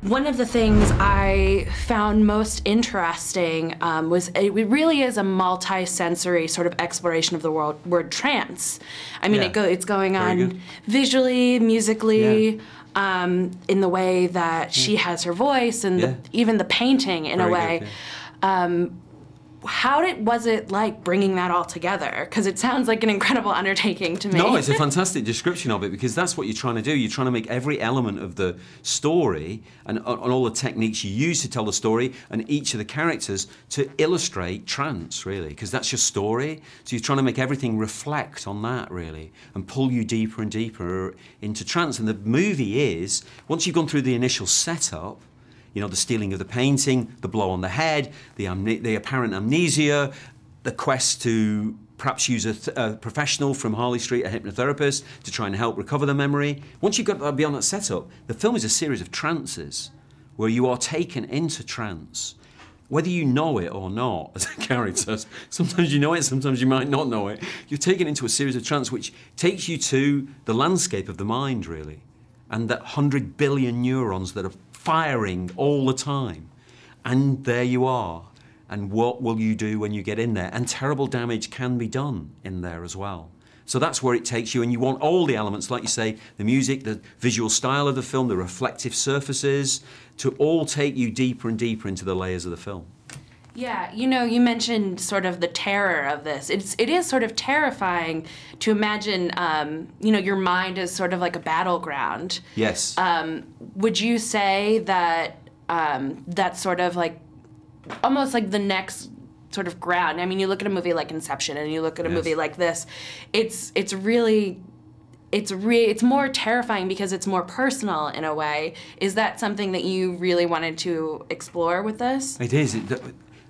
One of the things I found most interesting was it really is a multi-sensory sort of exploration of the word trance. I mean, it's going on visually, musically, in the way that she has her voice, and even the painting in a way. How was it like bringing that all together? Because it sounds like an incredible undertaking to me. No, it's a fantastic description of it, because that's what you're trying to do. You're trying to make every element of the story and all the techniques you use to tell the story and each of the characters to illustrate trance, really, because that's your story. So you're trying to make everything reflect on that, really, and pull you deeper and deeper into trance. And the movie is, once you've gone through the initial setup, you know, the stealing of the painting, the blow on the head, the apparent amnesia, the quest to perhaps use a professional from Harley Street, a hypnotherapist, to try and help recover the memory. Once you've got beyond that setup, the film is a series of trances where you are taken into trance. Whether you know it or not as a character, sometimes you know it, sometimes you might not know it, you're taken into a series of trance which takes you to the landscape of the mind, really, and that 100 billion neurons that are firing all the time. And there you are. And what will you do when you get in there? And terrible damage can be done in there as well. So that's where it takes you, and you want all the elements, like you say, the music, the visual style of the film, the reflective surfaces, to all take you deeper and deeper into the layers of the film. Yeah, you know, you mentioned sort of the terror of this. It is sort of terrifying to imagine, you know, your mind is sort of like a battleground. Yes. Would you say that that's sort of like, almost like the next sort of ground? I mean, you look at a movie like Inception and you look at a movie like this, it's more terrifying because it's more personal in a way. Is that something that you really wanted to explore with this? It is.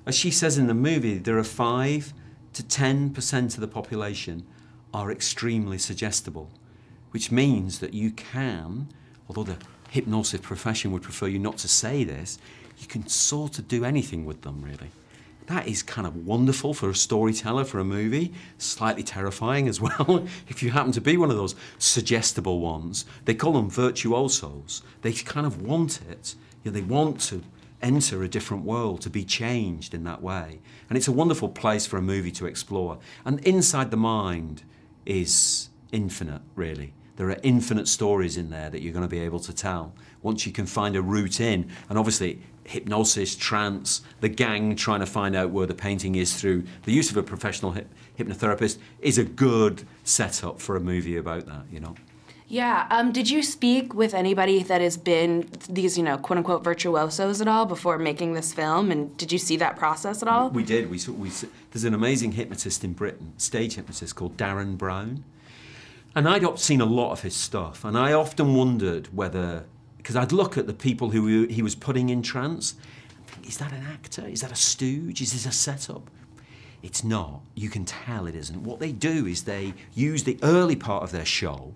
As she says in the movie, there are 5 to 10% of the population are extremely suggestible, which means that you can, although the hypnosis profession would prefer you not to say this, you can sort of do anything with them, really. That is kind of wonderful for a storyteller, for a movie, slightly terrifying as well, if you happen to be one of those suggestible ones. They call them virtuosos. They kind of want it. You know, they want to enter a different world, to be changed in that way. And it's a wonderful place for a movie to explore. And inside the mind is infinite, really. There are infinite stories in there that you're going to be able to tell once you can find a route in. And obviously, hypnosis, trance, the gang trying to find out where the painting is through the use of a professional hypnotherapist is a good setup for a movie about that, you know. Yeah, did you speak with anybody that has been these, you know, quote-unquote virtuosos at all before making this film, and did you see that process at all? We did. There's an amazing hypnotist in Britain, stage hypnotist, called Darren Brown, and I'd seen a lot of his stuff, and I often wondered whether, because I'd look at the people who he was putting in trance, and think, is that an actor? Is that a stooge? Is this a setup? It's not. You can tell it isn't. What they do is they use the early part of their show,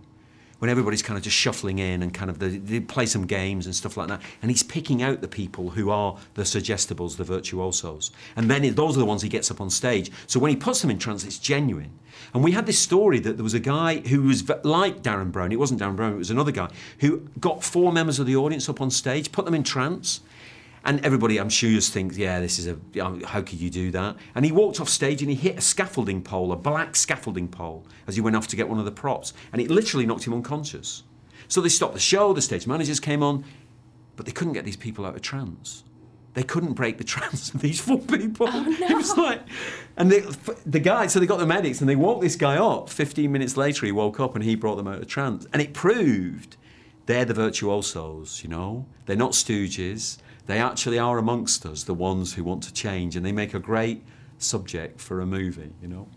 when everybody's kind of just shuffling in and kind of they play some games and stuff like that. And he's picking out the people who are the suggestibles, the virtuosos. And then those are the ones he gets up on stage. So when he puts them in trance, it's genuine. And we had this story that there was a guy who was like Darren Brown. It wasn't Darren Brown, it was another guy, who got 4 members of the audience up on stage, put them in trance. And everybody, I'm sure, just thinks, yeah, this is how could you do that? And he walked off stage and he hit a scaffolding pole, a black scaffolding pole, as he went off to get one of the props. And it literally knocked him unconscious. So they stopped the show, the stage managers came on, but they couldn't get these people out of trance. They couldn't break the trance of these 4 people. Oh, no. It was like, and the guy, so they got the medics and they woke this guy up. 15 minutes later, he woke up and he brought them out of trance. And it proved they're the virtuosos, you know? They're not stooges. They actually are amongst us, the ones who want to change, and they make a great subject for a movie, you know?